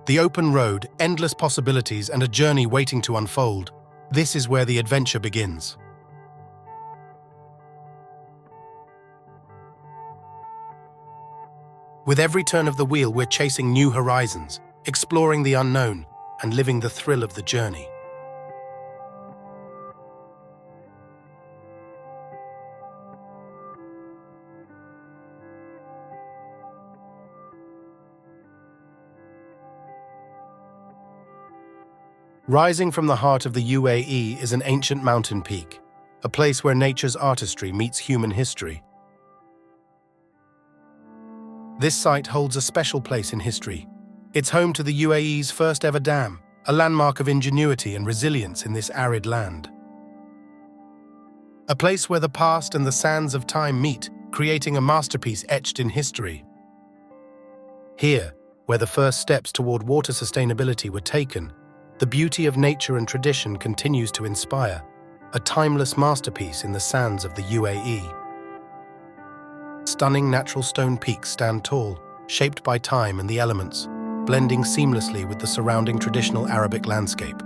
The open road, endless possibilities, and a journey waiting to unfold. This is where the adventure begins. With every turn of the wheel, we're chasing new horizons, exploring the unknown, and living the thrill of the journey. Rising from the heart of the UAE is an ancient mountain peak, a place where nature's artistry meets human history. This site holds a special place in history. It's home to the UAE's first ever dam, a landmark of ingenuity and resilience in this arid land. A place where the past and the sands of time meet, creating a masterpiece etched in history. Here, where the first steps toward water sustainability were taken, the beauty of nature and tradition continues to inspire, a timeless masterpiece in the sands of the UAE. Stunning natural stone peaks stand tall, shaped by time and the elements, blending seamlessly with the surrounding traditional Arabic landscape.